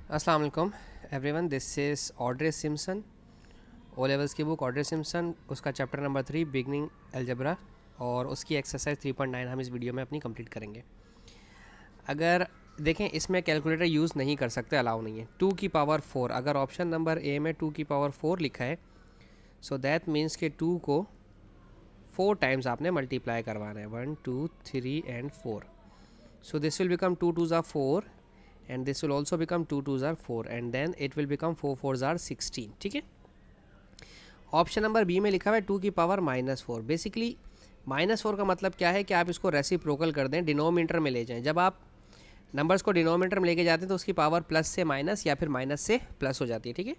अस्सलाम वालेकुम everyone, this is Audrey Simpson. O levels की बुक ऑड्रे सिम्पसन, उसका चैप्टर नंबर 3 बिगनिंग अलजेब्रा और उसकी एक्सरसाइज 3.9 हम इस वीडियो में अपनी कंप्लीट करेंगे। अगर देखें, इसमें कैलकुलेटर यूज़ नहीं कर सकते, अलाउ नहीं है। 2 की पावर 4, अगर ऑप्शन नंबर ए में 2 की पावर 4 लिखा है, सो दैट मीन्स के 2 को 4 टाइम्स आपने मल्टीप्लाई करवाना है, 1 2 3 and 4। So this will become 2 2s are 4 and this will also become 2 2s are 4 and then it will become 4 4s are 16। ठीक है। ऑप्शन नंबर बी में लिखा हुआ है 2 की पावर -4। बेसिकली -4 का मतलब क्या है कि आप इसको रेसिप्रोकल कर दें, डिनोमिनेटर में ले जाएं। जब आप नंबर्स को डिनोमिनेटर में लेके जाते हैं तो उसकी पावर प्लस से माइनस या फिर माइनस से प्लस हो जाती है। ठीक है।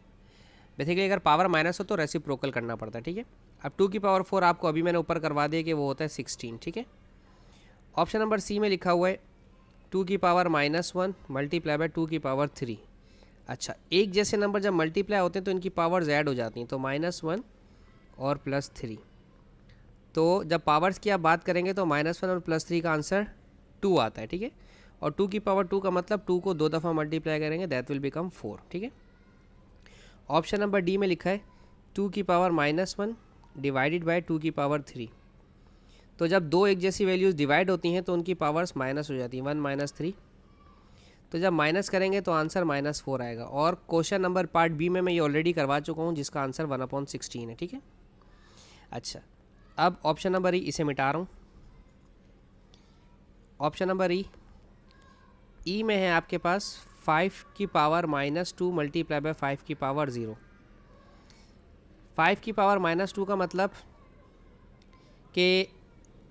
बेसिकली अगर पावर माइनस हो तो रेसिप्रोकल करना पड़ता है। ठीक है। अब 2 की पावर 4 आपको अभी मैंने ऊपर करवा दिया कि वो होता है 16। ठीक है। ऑप्शन नंबर सी में लिखा हुआ है 2 की पावर -1 मल्टीप्लाई बाय 2 की पावर 3। अच्छा, एक जैसे नंबर जब मल्टीप्लाई होते हैं तो इनकी पावर्स ऐड हो जाती हैं, तो -1 और +3। तो जब पावर्स की आप बात करेंगे तो -1 और +3 का आंसर 2 आता है। ठीक है। और 2 की पावर 2 का मतलब 2 को 2 दफ़ा मल्टीप्लाई करेंगे, दैट विल बिकम 4। ठीक है। ऑप्शन नंबर डी में लिखा है 2 की पावर -1 डिवाइडेड बाय 2 की पावर 3। तो जब दो एक जैसी वैल्यूज़ डिवाइड होती हैं तो उनकी पावर्स माइनस हो जाती हैं, 1 - 3। तो जब माइनस करेंगे तो आंसर -4 आएगा। और क्वेश्चन नंबर पार्ट बी में मैं ये ऑलरेडी करवा चुका हूँ, जिसका आंसर 1/16 है। ठीक है। अच्छा, अब ऑप्शन नंबर ई इसे मिटा रहा हूँ। ऑप्शन नंबर ई में है आपके पास 5 की पावर -2 मल्टीप्लाई बाय 5 की पावर 0। 5 की पावर -2 का मतलब कि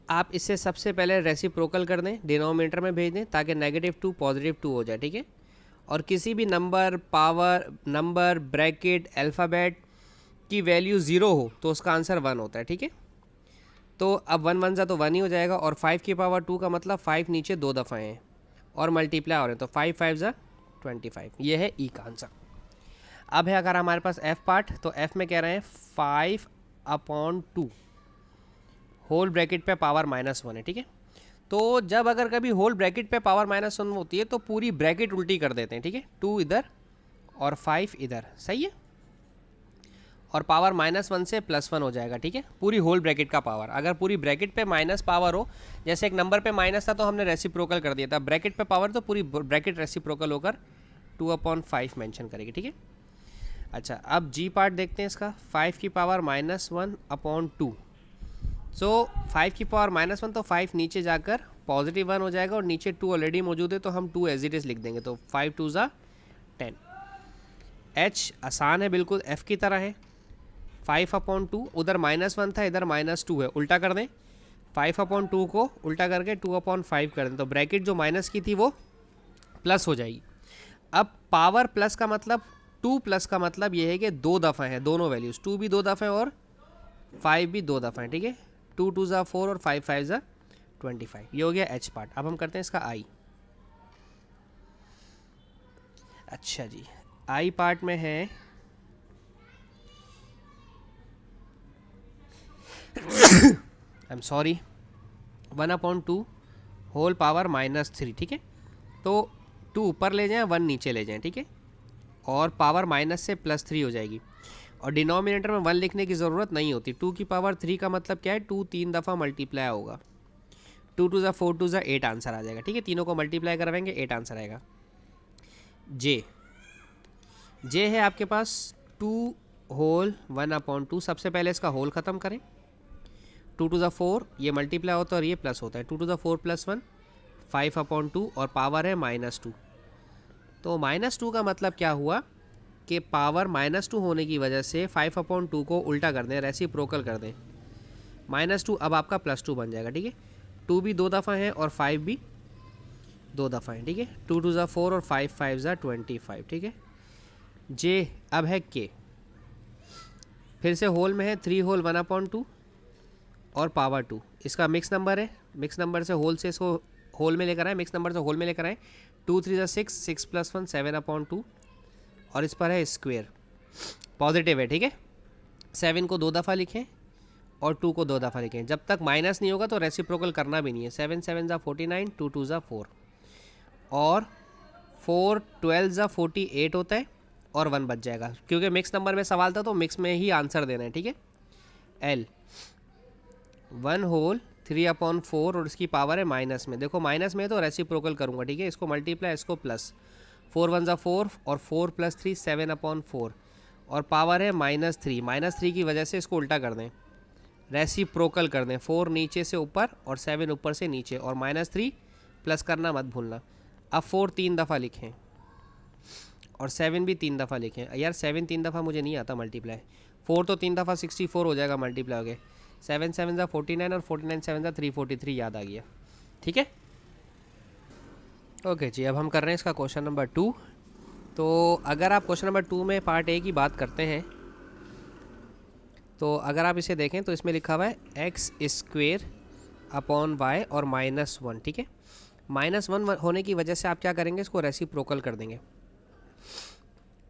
आप इससे सबसे पहले रेसिप्रोकल कर दें, डिनोमिनेटर में भेज दें, ताकि -2 +2 हो जाए। ठीक है। और किसी भी number, power, number, bracket, alphabet की वैल्यू 0 हो तो उसका आंसर 1 होता है। ठीक है। तो अब 1 1 ज़ा तो 1 ही हो जाएगा, और 5 की पावर 2 का मतलब 5 नीचे 2 दफ़ा हैं और मल्टीप्लाई हो रहे हैं, तो 5 5 ज़ा 25। ये है ई का आंसर। अब है अगर हमारे पास एफ पार्ट, तो एफ में कह रहे हैं 5/2 होल ब्रैकेट पे पावर -1 है। ठीक है। तो जब अगर कभी होल ब्रैकेट पे पावर -1 होती है तो पूरी ब्रैकेट उल्टी कर देते हैं। ठीक है। 2 इधर और 5 इधर, सही है। और पावर -1 से +1 हो जाएगा। ठीक है। पूरी होल ब्रैकेट का पावर, अगर पूरी ब्रैकेट पे माइनस पावर हो, जैसे एक नंबर पे माइनस था तो हमने रेसिप्रोकल कर दिया था, ब्रैकेट पे पावर तो पूरी ब्रैकेट रेसिप्रोकल होकर 2/5 मेंशन करेगी। ठीक है। अच्छा, अब जी पार्ट देखते हैं इसका। 5 की पावर -1/2। सो 5 की पावर -1, तो 5 नीचे जाकर +1 हो जाएगा, और नीचे 2 ऑलरेडी मौजूद है तो हम 2 एज इट इज़ लिख देंगे, तो 5 2 ज़ा 10। एच आसान है, बिल्कुल एफ़ की तरह है। 5/2, उधर -1 था, इधर -2 है, उल्टा कर दें। 5/2 को उल्टा करके 2/5 कर दें, तो ब्रैकेट जो माइनस की थी वो प्लस हो जाएगी। अब पावर प्लस का मतलब, 2 प्लस का मतलब ये है कि 2 दफ़ा है दोनों वैल्यूज़, 2 भी 2 दफ़ा है और 5 भी 2 दफ़ा है। ठीक है। 2 2 ज़ा 4 और 5 5 ज़ा 25। ये हो गया एच पार्ट। अब हम करते हैं इसका आई। अच्छा जी, आई पार्ट में है I am sorry 1/2 whole power -3। ठीक है। तो 2 ऊपर ले जाएं, 1 नीचे ले जाएं। ठीक है। और पावर माइनस से +3 हो जाएगी, और डिनोमिनेटर में 1 लिखने की ज़रूरत नहीं होती। 2 की पावर 3 का मतलब क्या है, 2 3 दफ़ा मल्टीप्लाई होगा। 2 2 ज़ा 4 2 ज़ा 8 आंसर आ जाएगा। ठीक है। तीनों को मल्टीप्लाई करवाएंगे, 8 आंसर आएगा। जे है आपके पास 2 होल 1/2। सबसे पहले इसका होल ख़त्म करें। 2 2 ज़ा 4, ये मल्टीप्लाई होता है और ये प्लस होता है। 2 2 ज़ा 4 +1 5/2, और पावर है -2। तो -2 का मतलब क्या हुआ कि पावर -2 होने की वजह से 5/2 को उल्टा कर दें, रेसिप्रोकल कर दें। -2 अब आपका +2 बन जाएगा। ठीक है। 2 भी 2 दफ़ा है और 5 भी 2 दफ़ा है। ठीक है। 2 2 ज़ा 4 और 5 5 ज़ा 25। ठीक है। जे अब है के, फिर से होल में है 3 होल 1/2 और पावर 2। इसका मिक्स नंबर है, मिक्स नंबर से होल से इसको होल में लेकर आए, मिक्स नंबर से होल में लेकर आए। 2 3 ज़ा 6, 6 + 1 7/2, और इस पर है स्क्वेयर, पॉजिटिव है। ठीक है। 7 को 2 दफ़ा लिखें और 2 को 2 दफ़ा लिखें। जब तक माइनस नहीं होगा तो रेसिप्रोकल करना भी नहीं है। 7 7 ज़ा 49, 2 2 ज़ा 4, और 4 12 ज़ा 48 होता है और 1 बच जाएगा, क्योंकि मिक्स नंबर में सवाल था तो मिक्स में ही आंसर देना है, ठीक है। L 1 होल 3/4 और इसकी पावर है माइनस में। देखो माइनस में तो रेसिप्रोकल करूँगा, ठीक है। इसको मल्टीप्लाई, इसको प्लस, 4 1 ज़ा 4 और 4 + 3 7/4 और पावर है -3। -3 की वजह से इसको उल्टा कर दें, रेसिप्रोकल कर दें। 4 नीचे से ऊपर और 7 ऊपर से नीचे, और -3 प्लस करना मत भूलना। अब 4 3 दफ़ा लिखें और 7 भी 3 दफ़ा लिखें। यार 7 3 दफ़ा मुझे नहीं आता मल्टीप्लाई। 4 तो 3 दफ़ा 64 हो जाएगा मल्टीप्लाई हो गए। 7 7 ज़ा 49 और 49 7 ज़ा 343 याद आ गया, ठीक है। ओके जी, अब हम कर रहे हैं इसका क्वेश्चन नंबर 2। तो अगर आप क्वेश्चन नंबर 2 में पार्ट ए की बात करते हैं, तो अगर आप इसे देखें तो इसमें लिखा हुआ है x² अपॉन y और -1, ठीक है। -1 होने की वजह से आप क्या करेंगे, इसको रेसिप्रोकल कर देंगे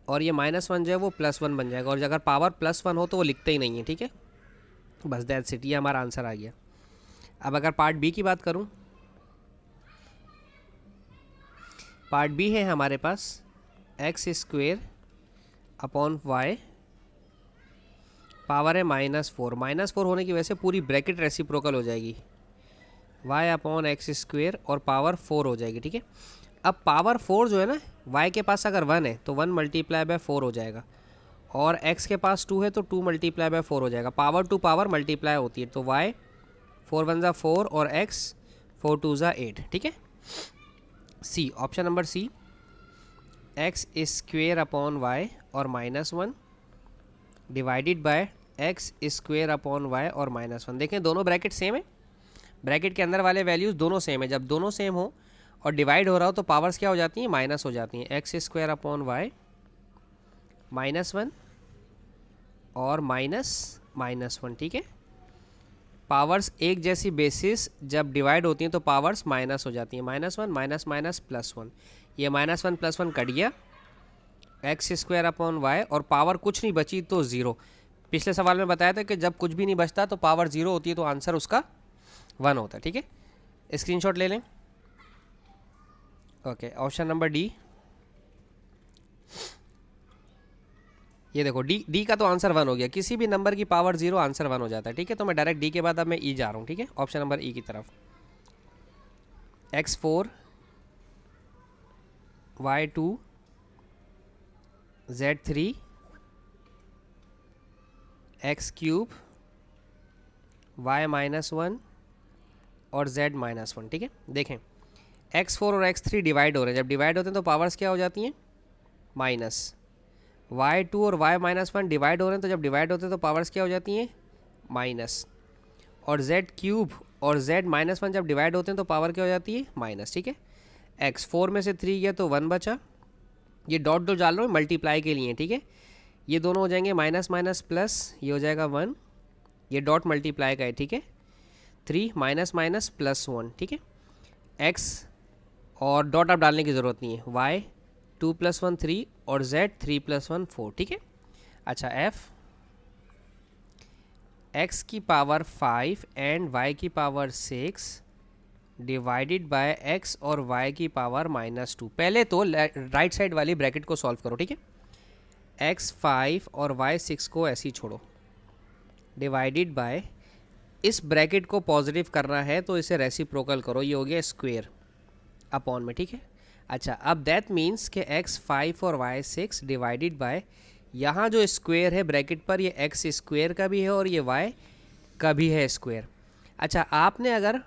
और ये -1 जो है वो +1 बन जाएगा। और अगर पावर +1 हो तो वो लिखते ही नहीं है, ठीक है। बस दैट्स इट, ये हमारा आंसर आ गया। अब अगर पार्ट बी की बात करूं, पार्ट बी है हमारे पास x² अपॉन y, पावर है -4। -4 होने की वजह से पूरी ब्रैकेट रेसिप्रोकल हो जाएगी, y अपॉन x² और पावर 4 हो जाएगी, ठीक है। अब पावर 4 जो है ना, y के पास अगर 1 है तो 1 × 4 हो जाएगा, और x के पास 2 है तो 2 × 4 हो जाएगा। पावर टू पावर मल्टीप्लाई होती है, तो y 4 1 ज़ा 4 और x 4 2 ज़ा 8, ठीक है। C, option number C, x² upon y और -1 divided bye x² upon y और -1। देखें दोनों ब्रैकेट सेम है, ब्रैकेट के अंदर वाले वैल्यूज़ दोनों सेम है। जब दोनों सेम हो और डिवाइड हो रहा हो तो पावर्स क्या हो जाती हैं, माइनस हो जाती हैं। x² अपॉन y -1 और -1, ठीक है। पावर्स एक जैसी बेसिस जब डिवाइड होती हैं तो पावर्स माइनस हो जाती हैं। -1 -1 ये -1 +1 कट गया, x² अपॉन y और पावर कुछ नहीं बची तो 0। पिछले सवाल में बताया था कि जब कुछ भी नहीं बचता तो पावर 0 होती है, तो आंसर उसका 1 होता है, ठीक है। स्क्रीनशॉट ले लें। ओके, ऑप्शन नंबर डी, ये देखो डी का तो आंसर 1 हो गया। किसी भी नंबर की पावर 0 आंसर 1 हो जाता है, ठीक है। तो मैं डायरेक्ट डी के बाद अब मैं ई जा रहा हूँ, ठीक है, ऑप्शन नंबर ई की तरफ। x4 y2 z3 x³ y -1 और z -1, ठीक है। देखें x4 और x3 डिवाइड हो रहे हैं, जब डिवाइड होते हैं तो पावर्स क्या हो जाती हैं, माइनस। y2 और y -1 डिवाइड हो रहे हैं, तो जब डिवाइड होते हैं तो पावर्स क्या हो जाती हैं, माइनस। और z³ और z -1 जब डिवाइड होते हैं तो पावर क्या हो जाती है, माइनस, ठीक है। x4 में से 3 गया तो 1 बचा। ये डॉट डॉट डाल रहा हूँ मल्टीप्लाई के लिए, ठीक है। ये दोनों हो जाएंगे माइनस माइनस प्लस, ये हो जाएगा 1, ये डॉट मल्टीप्लाई का है, ठीक है। 3 माइनस माइनस +1, ठीक है। x और डॉट अब डालने की ज़रूरत नहीं है, y 2 + 1 3 और z 3 + 1 4, ठीक है। अच्छा, f x की पावर 5 एंड y की पावर 6 डिवाइडेड बाय x और y की पावर -2। पहले तो राइट साइड वाली ब्रैकेट को सॉल्व करो, ठीक है। x 5 और y 6 को ऐसे ही छोड़ो, डिवाइडेड बाय, इस ब्रैकेट को पॉजिटिव करना है तो इसे रेसिप्रोकल करो, ये हो गया स्क्वेयर अपॉन में, ठीक है। अच्छा, अब दैट मीन्स कि x 5 और y 6 डिवाइडेड बाय, यहाँ जो स्क्वेयर है ब्रैकेट पर, ये x² का भी है और ये y का भी है स्क्वेयर। अच्छा, आपने अगर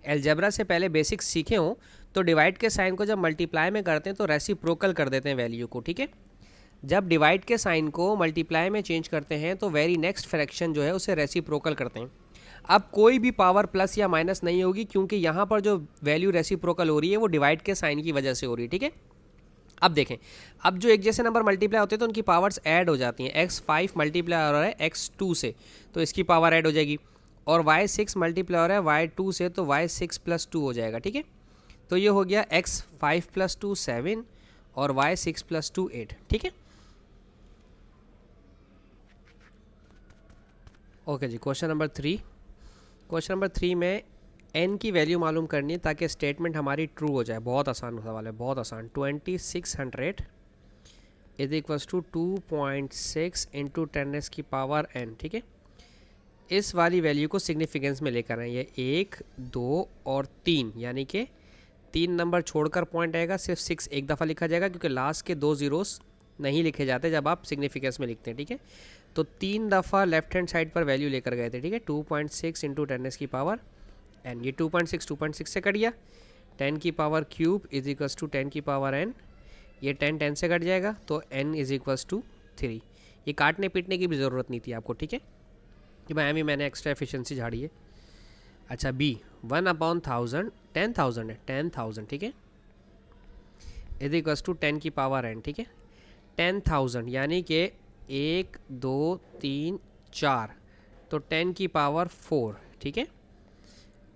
अलजेब्रा से पहले बेसिक्स सीखे हो तो डिवाइड के साइन को जब मल्टीप्लाई में करते हैं तो रेसिप्रोकल कर देते हैं वैल्यू को, ठीक है। जब डिवाइड के साइन को मल्टीप्लाई में चेंज करते हैं तो वेरी नेक्स्ट फ्रैक्शन जो है उसे रेसिप्रोकल करते हैं। अब कोई भी पावर प्लस या माइनस नहीं होगी, क्योंकि यहाँ पर जो वैल्यू रेसिप्रोकल हो रही है वो डिवाइड के साइन की वजह से हो रही है, ठीक है। अब देखें, अब जो एक जैसे नंबर मल्टीप्लाई होते हैं तो उनकी पावर्स ऐड हो जाती हैं। x5 मल्टीप्लाई हो रहा है x2 से तो इसकी पावर ऐड हो जाएगी, और y6 मल्टीप्लाई हो रहा है y2 से तो y6 + 2 हो जाएगा, ठीक है। तो ये हो गया x5 + 2 7 और y6 + 2 8, ठीक है। ओके जी, क्वेश्चन नंबर 3 में n की वैल्यू मालूम करनी है ताकि स्टेटमेंट हमारी ट्रू हो जाए। बहुत आसान सवाल है, बहुत आसान। 2600 इज इक्वल्स टू 2.6 इंटू 10 की पावर n, ठीक है। इस वाली वैल्यू को सिग्निफिकेंस में लेकर आए, ये 1, 2 और 3, यानी कि 3 नंबर छोड़कर पॉइंट आएगा। सिर्फ 6 एक दफ़ा लिखा जाएगा क्योंकि लास्ट के 2 ज़ीरोस नहीं लिखे जाते जब आप सिग्निफिकेंस में लिखते हैं, ठीक है। तो 3 दफ़ा लेफ्ट हैंड साइड पर वैल्यू लेकर गए थे, ठीक है। 2.6 इंटू 10 की पावर n, ये 2.6 से कट गया। 10 की power cube is equals to 10 की पावर n, ये 10 से कट जाएगा तो n इज इक्वल्स टू 3। ये काटने पीटने की भी ज़रूरत नहीं थी आपको, ठीक है, कि भाई मैंने एक्स्ट्रा एफिशिएंसी झाड़ी है। अच्छा बी 1/1000, 10,000 है, 10,000, ठीक है, इज इक्वल्स टू 10 की पावर n, ठीक है। 10,000 यानी कि 1, 2, 3, 4, तो 10 की पावर 4, ठीक है।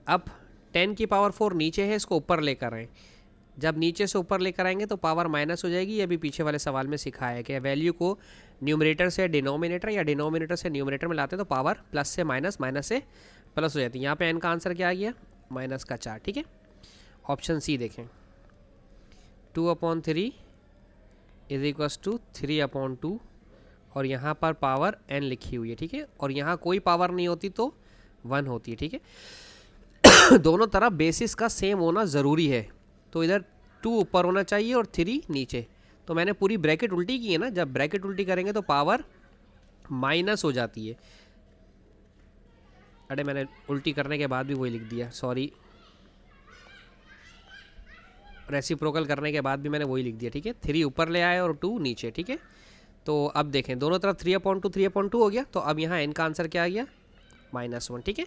अब 10 की पावर 4 नीचे है, इसको ऊपर लेकर आएँ। जब नीचे से ऊपर लेकर आएंगे तो पावर माइनस हो जाएगी। ये भी पीछे वाले सवाल में सिखाया है कि वैल्यू को न्यूमरेटर से डिनोमिनेटर या डिनोमिनेटर से न्यूमरेटर में लाते हैं तो पावर प्लस से माइनस, माइनस से प्लस हो जाती है। यहाँ पे n का आंसर क्या आ गया? -4, ठीक है। ऑप्शन सी देखें, 2/3 इज इक्वल्स टू 3/2 और यहाँ पर पावर n लिखी हुई है, ठीक है। और यहाँ कोई पावर नहीं होती तो 1 होती है, ठीक है। दोनों तरफ बेसिस का सेम होना ज़रूरी है, तो इधर 2 ऊपर होना चाहिए और 3 नीचे। तो मैंने पूरी ब्रैकेट उल्टी की है ना, जब ब्रैकेट उल्टी करेंगे तो पावर माइनस हो जाती है। अरे मैंने उल्टी करने के बाद भी वही लिख दिया, सॉरी, रेसिप्रोकल करने के बाद भी मैंने वही लिख दिया, ठीक है। 3 ऊपर ले आए और 2 नीचे, ठीक है। तो अब देखें दोनों तरफ 3/2 3/2 हो गया, तो अब यहाँ n का आंसर क्या आ गया? -1, ठीक है।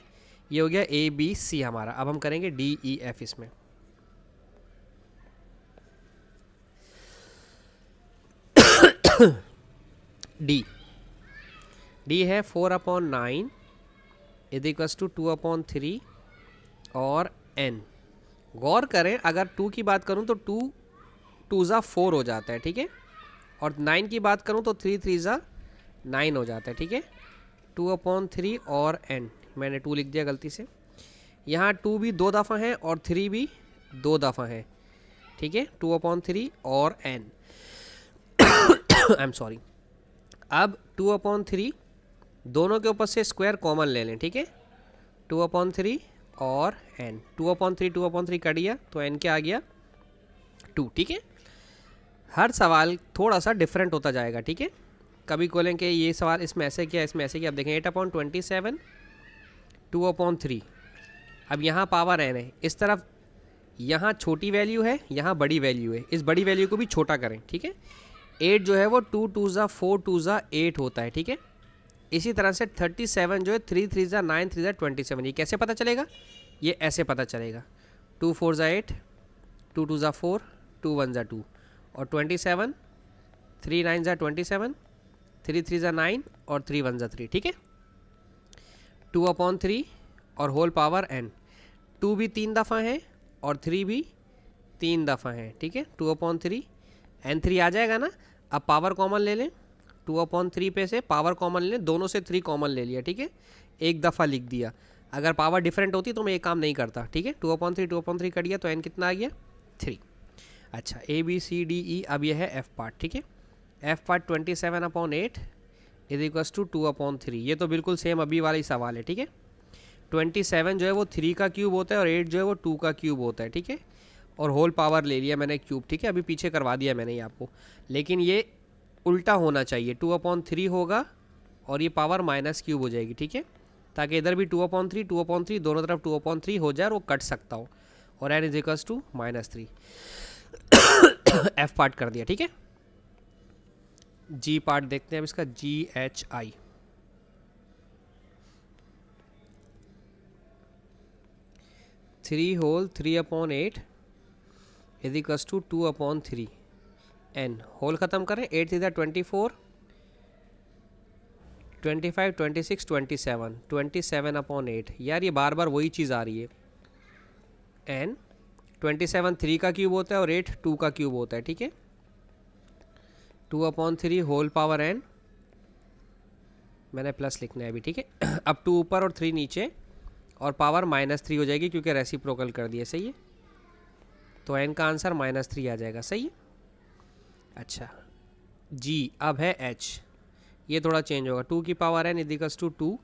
ये हो गया A B C हमारा। अब हम करेंगे D E F इसमें। डी है 4/9 इज इक्वल्स टू 2/3 और n। गौर करें, अगर 2 की बात करूं तो 2 2 4 हो जाता है, ठीक है। और 9 की बात करूं तो 3 3 9 हो जाता है, ठीक है। 2/3 और n, मैंने 2 लिख दिया गलती से। यहाँ 2 भी 2 दफ़ा है और 3 भी 2 दफ़ा है, ठीक है। 2/3 और n, आई एम सॉरी। अब 2/3 दोनों के ऊपर से स्क्वायर कॉमन ले लें, ठीक है। 2/3 और n, 2/3 कट गया तो n क्या आ गया? 2, ठीक है। हर सवाल थोड़ा सा डिफरेंट होता जाएगा, ठीक है। कभी बोलें कि ये सवाल इसमें ऐसे किया, इसमें ऐसे किया। अब देखें 8/27 2/3। अब यहाँ पावर n है, इस तरफ यहाँ छोटी वैल्यू है, यहाँ बड़ी वैल्यू है। इस बड़ी वैल्यू को भी छोटा करें, ठीक है। 8 जो है वो 2 2 4 2 8 होता है, ठीक है। इसी तरह से 37 जो है 3 3 9 3 27। ये कैसे पता चलेगा? ये ऐसे पता चलेगा, 2 4 8, 2 2 4, 2 1 2, और 27 3 9 27, 3 3 9 और 3 1 3, ठीक है। 2/3 और होल पावर n। 2 भी 3 दफ़ा है और 3 भी 3 दफ़ा है, ठीक है। 2/3 n 3 आ जाएगा ना। अब पावर कॉमन ले लें, 2/3 पे से पावर कॉमन लें, दोनों से 3 कॉमन ले लिया, ठीक है। एक दफ़ा लिख दिया। अगर पावर डिफरेंट होती तो मैं ये काम नहीं करता, ठीक है। 2/3 कट गया तो n कितना आ गया? 3। अच्छा A B C D E, अब यह है F पार्ट, ठीक है। F part 27/8 is equals to 2/3। ये तो बिल्कुल सेम अभी वाला ही सवाल है, ठीक है। 27 जो है वो 3 का क्यूब होता है और 8 जो है वो 2 का क्यूब होता है, ठीक है। और होल पावर ले लिया मैंने क्यूब, ठीक है। अभी पीछे करवा दिया मैंने ये आपको, लेकिन ये उल्टा होना चाहिए। 2/3 होगा और ये पावर माइनस क्यूब हो जाएगी, ठीक है, ताकि इधर भी 2/3 दोनों तरफ 2/3 हो जाए और वो कट सकता हो। और n is equals to -3। F part कर दिया, ठीक है। G पार्ट देखते हैं अब इसका, GHI। 3 whole 3/8 is equals to 2/3 n। Whole ख़त्म करें, 8 3 24, 25 26 27, 27/8। यार ये बार बार वही चीज़ आ रही है। n 27 3 का क्यूब होता है और 8 2 का क्यूब होता है, ठीक है। 2/3 होल पावर n, मैंने प्लस लिखना है अभी, ठीक है। अब 2 ऊपर और 3 नीचे, और पावर -3 हो जाएगी क्योंकि रेसिप्रोकल कर दिया। सही है, तो n का आंसर -3 आ जाएगा। सही है। अच्छा जी, अब है h, ये थोड़ा चेंज होगा। 2 की पावर n इजिकल्स टू 2,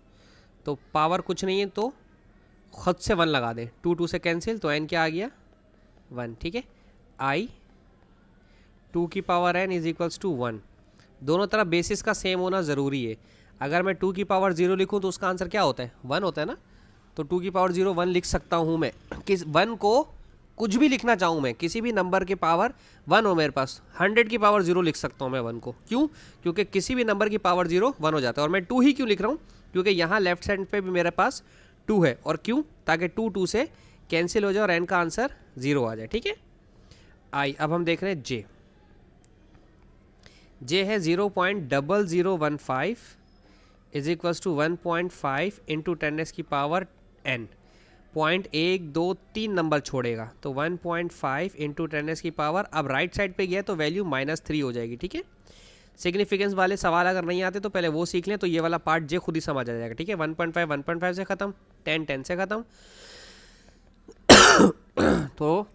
तो पावर कुछ नहीं है तो खुद से 1 लगा दें। 2 2 से कैंसिल, तो n क्या आ गया 1। ठीक है, i 2 की पावर n इजिकल्स टू 1। दोनों तरफ बेसिस का सेम होना ज़रूरी है। अगर मैं 2 की पावर 0 लिखूं तो उसका आंसर क्या होता है 1 होता है ना। तो 2 की पावर 0 1 लिख सकता हूं मैं। किस 1 को कुछ भी लिखना चाहूँ मैं, किसी भी नंबर की पावर 1 हो मेरे पास, 100 की पावर 0 लिख सकता हूँ मैं 1 को। क्यों? क्योंकि किसी भी नंबर की पावर 0 1 हो जाता है। और मैं 2 ही क्यों लिख रहा हूँ? क्योंकि यहाँ लेफ्ट साइड पे भी मेरे पास 2 है। और क्यों? ताकि 2 2 से कैंसिल हो जाए और n का आंसर 0 आ जाए। ठीक है, आई। अब हम देख रहे हैं जे। जे है 0.0015 इज इक्वल्स टू 1.5 इंटू 10 की पावर n। 0.123 नंबर छोड़ेगा, तो 1.5 इंटू 10 की पावर। अब राइट साइड पे गया तो वैल्यू -3 हो जाएगी। ठीक है, सिग्निफिकेंस वाले सवाल अगर नहीं आते तो पहले वो सीख लें, तो ये वाला पार्ट जे खुद ही समझ आ जाएगा। ठीक है, 1.5 1.5 से ख़त्म, 10 10 से ख़त्म, तो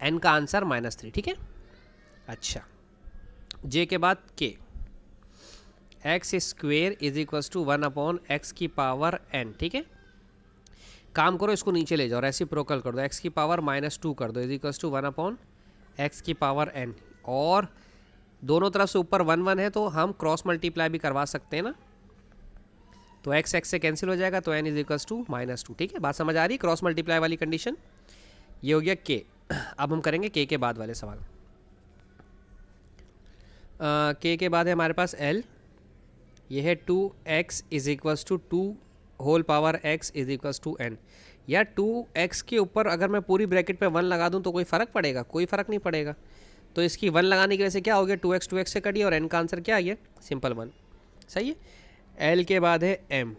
n का आंसर -3। ठीक है, अच्छा जे के बाद के। X square is equals to 1/x की पावर n। ठीक है, काम करो, इसको नीचे ले जाओ, रेसिप्रोकल कर दो, x की पावर -2 कर दो इज इक्वल्स टू 1/x की पावर n। और दोनों तरफ से ऊपर 1 1 है तो हम क्रॉस मल्टीप्लाई भी करवा सकते हैं ना। तो x x से कैंसिल हो जाएगा, तो n इज इक्वल्स टू -2। ठीक है, बात समझ आ रही है? क्रॉस मल्टीप्लाई वाली कंडीशन। ये हो गया k। अब हम करेंगे k के बाद वाले सवाल। k के बाद है हमारे पास l। ये है 2x is equals to 2 whole power x is equals to n। या 2x के ऊपर अगर मैं पूरी ब्रैकेट पे 1 लगा दूं तो कोई फ़र्क पड़ेगा? कोई फ़र्क नहीं पड़ेगा। तो इसकी 1 लगाने की वजह से क्या हो गया, 2x 2x से कटी और n का आंसर क्या आ गया, सिंपल 1। सही है। l के बाद है m।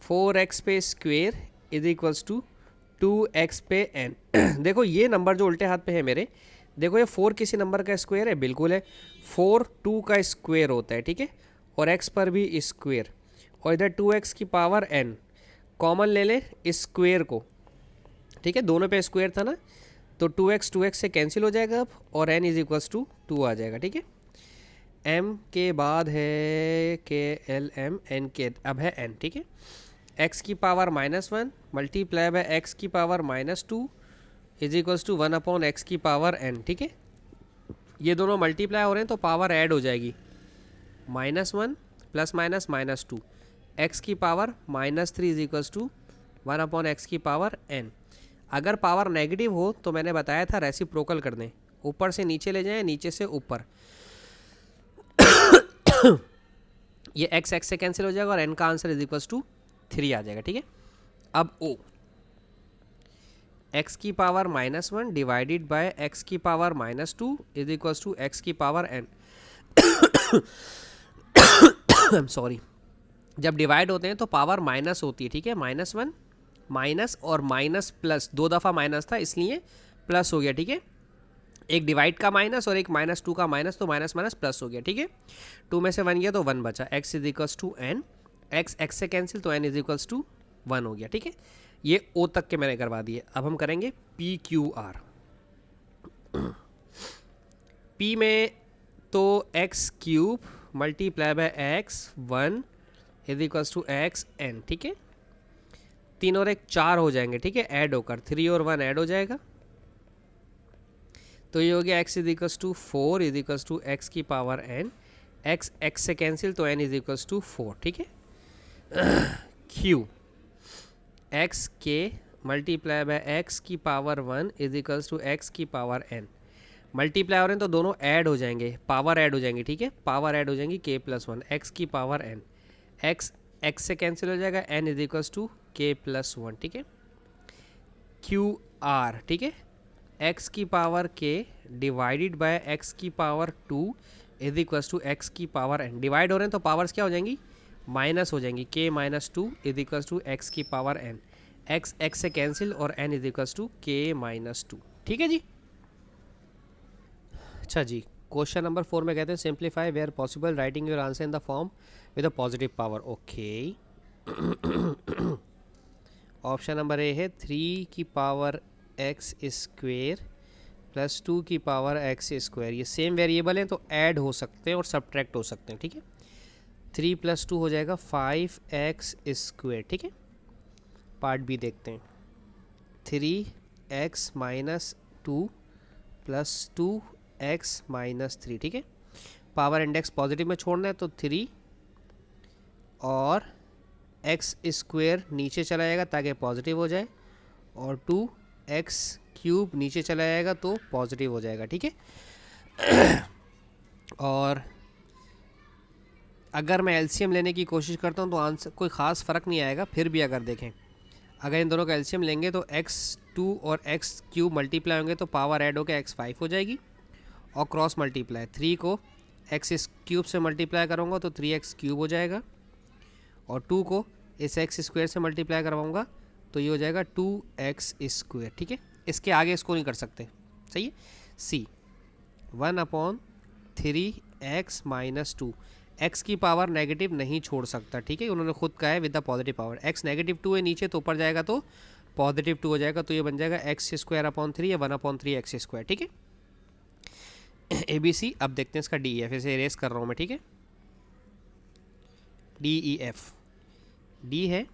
4x पे square is equals to 2x पे n। देखो ये नंबर जो उल्टे हाथ पे है मेरे, देखो ये 4 किसी नंबर का स्क्वायर है, बिल्कुल है। 4 2 का स्क्वायर होता है। ठीक है, और x पर भी स्क्वायर, और इधर 2x की पावर n कॉमन ले ले स्क्वायर को। ठीक है, दोनों पे स्क्वायर था ना, तो 2x से कैंसिल हो जाएगा अब, और n इज इक्वल्स टू 2 आ जाएगा। ठीक है, m के बाद है के एल एम, n के अब है n। ठीक है, x की पावर -1 मल्टीप्लाई बाय x की power -2 is equals to 1/x की पावर n। ठीक है, ये दोनों मल्टीप्लाई हो रहे हैं तो पावर ऐड हो जाएगी, -1 प्लस माइनस -2, x की power -3 is equals to 1/x की पावर n। अगर पावर नेगेटिव हो तो मैंने बताया था रेसिप्रोकल कर दें, ऊपर से नीचे ले जाएं, नीचे से ऊपर। ये x से कैंसिल हो जाएगा और n का आंसर इज इक्वल्स टू 3 आ जाएगा। ठीक है, अब o, x की पावर -1 डिवाइडेड बाय x की power -2 is equals to x की power n। I am sorry, जब डिवाइड होते हैं तो पावर माइनस होती है। ठीक है, -1 माइनस और माइनस प्लस, 2 दफ़ा माइनस था इसलिए प्लस हो गया। ठीक है, एक डिवाइड का माइनस और एक -2 का माइनस, तो माइनस माइनस प्लस हो गया। ठीक है, 2 में से 1 गया तो 1 बचा। x is equals to n, x से कैंसिल तो n इज इक्वल्स टू 1 हो गया। ठीक है, ये o तक के मैंने करवा दिए। अब हम करेंगे p q r। p में तो x cube multiply by x 1 is equals to x n. ठीक है, 3 और 1 4 हो जाएंगे। ठीक है, ऐड होकर 3 और 1 ऐड हो जाएगा, तो ये हो गया x is equals to 4 is equals to x की पावर n। x से कैंसिल तो n इज इक्वल्स टू 4। ठीक है, q x के मल्टीप्लाई बाय x की power 1 is equals to x की पावर n। मल्टीप्लाई हो रहे हैं तो दोनों ऐड हो जाएंगे, पावर ऐड हो जाएंगी। ठीक है, पावर ऐड हो जाएंगी k प्लस 1 एक्स की पावर n। x से कैंसिल हो जाएगा, n is equals to k plus 1। ठीक है, q r। ठीक है, x की power k divided by x की power 2 is equals to x की पावर n। डिवाइड हो रहे हैं तो पावर्स क्या हो जाएंगी, माइनस हो जाएंगी, k minus 2 is equals to x की पावर n। x से कैंसिल और n is equals to k minus 2। ठीक है जी। अच्छा जी, क्वेश्चन नंबर 4 में कहते हैं simplify where possible writing your answer in the form with a positive power. Okay, option number A है 3 की पावर एक्स स्क्वेयर प्लस 2 की पावर एक्स स्क्वायर। ये सेम वेरिएबल हैं तो ऐड हो सकते हैं और सब्ट्रैक्ट हो सकते हैं, ठीक है। 3 + 2 हो जाएगा 5x स्क्वेयर, ठीक है। पार्ट बी देखते हैं। 3x - 2 + 2x - 3, ठीक है। पावर इंडेक्स पॉजिटिव में छोड़ना है तो 3 और एक्स स्क्वेयर नीचे चला जाएगा ताकि पॉजिटिव हो जाए, और 2x³ नीचे चला जाएगा तो पॉजिटिव हो जाएगा, ठीक है। और अगर मैं एलसीएम लेने की कोशिश करता हूँ तो आंसर कोई ख़ास फ़र्क नहीं आएगा। फिर भी अगर देखें, अगर इन दोनों का एलसीएम लेंगे तो x2 और x³ मल्टीप्लाई होंगे तो पावर ऐड होकर x5 हो जाएगी, और क्रॉस मल्टीप्लाई 3 को x³ से मल्टीप्लाई करूँगा तो 3x³ हो जाएगा, और 2 को इस x² से मल्टीप्लाई करवाऊँगा तो ये हो जाएगा 2x², ठीक है। इसके आगे इसको नहीं कर सकते, सही है। सी 1/3x - 2, x की पावर नेगेटिव नहीं छोड़ सकता, ठीक है। उन्होंने खुद कहा है with the positive power. x -2 है नीचे तो ऊपर जाएगा तो +2 हो जाएगा, तो ये बन जाएगा x² या 1/3x², ठीक है। ABC। अब देखते हैं इसका DEF, इसे इरेज कर रहा हूँ मैं, ठीक है। DEF, D है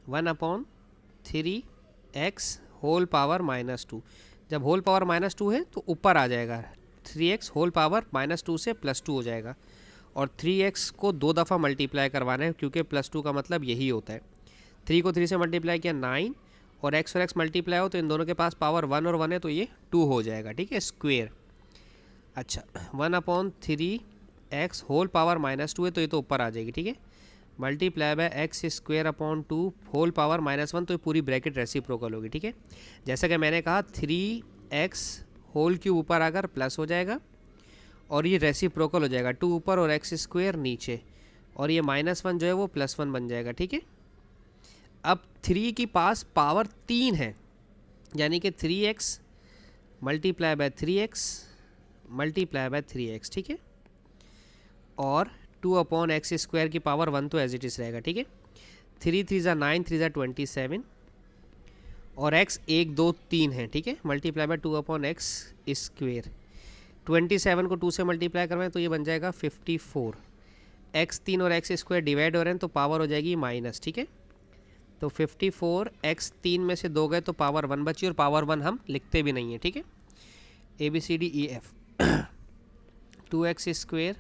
1/3x होल पावर -2। जब होल पावर -2 है तो ऊपर आ जाएगा 3x होल पावर -2 से +2 हो जाएगा, और 3x को 2 दफ़ा मल्टीप्लाई करवाना है क्योंकि +2 का मतलब यही होता है। 3 को 3 से मल्टीप्लाई किया 9, और x मल्टीप्लाई हो तो इन दोनों के पास पावर 1 और 1 है तो ये 2 हो जाएगा, ठीक है, स्क्वेयर। अच्छा 1/3x होल पावर -2 है तो ये तो ऊपर आ जाएगी, ठीक है। Multiply by x² whole power -1, तो ये पूरी ब्रैकेट रेसिप्रोकल होगी, ठीक है। जैसा कि मैंने कहा 3x होल क्यूब ऊपर आकर प्लस हो जाएगा, और ये रेसिप्रोकल हो जाएगा, 2 ऊपर और x² नीचे, और ये -1 जो है वो +1 बन जाएगा, ठीक है। अब 3 की पास पावर 3 है, यानी कि 3x multiply by 3x multiply by 3x, ठीक है। और 2/x² की पावर 1 तो एज इट इज़ रहेगा, ठीक है। 3 × 3 = 9, 3 × 27, और x 1 2 3 है, ठीक है। Multiply by 2/x²। 27 को 2 से मल्टीप्लाई करवाएं तो ये बन जाएगा 54। x 3 और x² डिवाइड हो रहे हैं तो पावर हो जाएगी माइनस, ठीक है। तो 54 x 3 में से 2 गए तो पावर 1 बची, और पावर 1 हम लिखते भी नहीं है, ठीक है। ABCDEF 2x²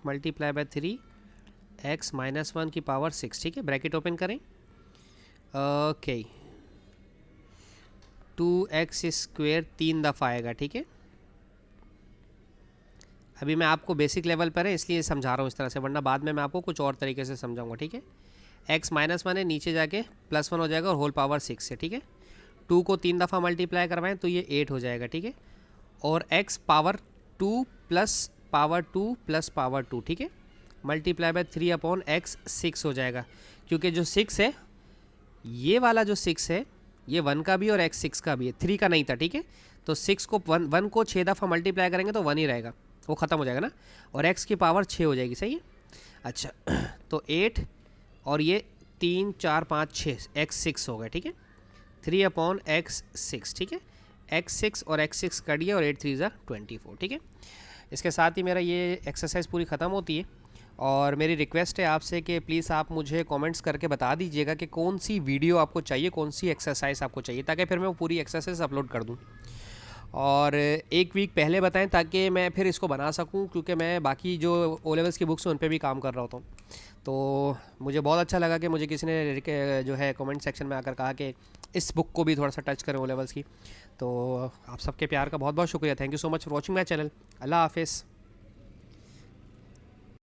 multiply by 3x -1 की पावर 6, ठीक है। ब्रैकेट ओपन करें, ओके। 2x² 3 दफ़ा आएगा, ठीक है। अभी मैं आपको बेसिक लेवल पर है इसलिए समझा रहा हूँ इस तरह से, वरना बाद में मैं आपको कुछ और तरीके से समझाऊंगा, ठीक है। x -1 है, नीचे जाके +1 हो जाएगा, और होल पावर 6 है, ठीक है। 2 को 3 दफ़ा मल्टीप्लाई करवाएं तो ये 8 हो जाएगा, ठीक है। और x power 2 plus power 2 plus power 2, ठीक है। मल्टीप्लाई बाय 3/x 6 हो जाएगा, क्योंकि जो 6 है, ये वाला जो 6 है ये 1 का भी और x 6 का भी है, 3 का नहीं था, ठीक है। तो 6 को 1 को 6 दफ़ा मल्टीप्लाई करेंगे तो 1 ही रहेगा, वो ख़त्म हो जाएगा ना, और x की पावर 6 हो जाएगी, सही है। अच्छा तो 8 और ये 3 4 5 6 x 6 हो गए, ठीक है। 3/x 6, ठीक है। x 6 और x 6 कट गया, और 8 3 = 24, ठीक है। इसके साथ ही मेरा ये एक्सरसाइज पूरी ख़त्म होती है, और मेरी रिक्वेस्ट है आपसे कि प्लीज़ आप मुझे कमेंट्स करके बता दीजिएगा कि कौन सी वीडियो आपको चाहिए, कौन सी एक्सरसाइज आपको चाहिए, ताकि फिर मैं वो पूरी एक्सरसाइज अपलोड कर दूं। और 1 वीक पहले बताएं ताकि मैं फिर इसको बना सकूं, क्योंकि मैं बाकी जो ओ लेवल्स की बुक्स हैं उन पे भी काम कर रहा होता हूँ। तो मुझे बहुत अच्छा लगा कि मुझे किसी ने जो है कमेंट सेक्शन में आकर कहा कि इस बुक को भी थोड़ा सा टच करें ओ लेवल्स की। तो आप सबके प्यार का बहुत बहुत शुक्रिया। Thank you so much for watching my channel. अल्लाह हाफिज़।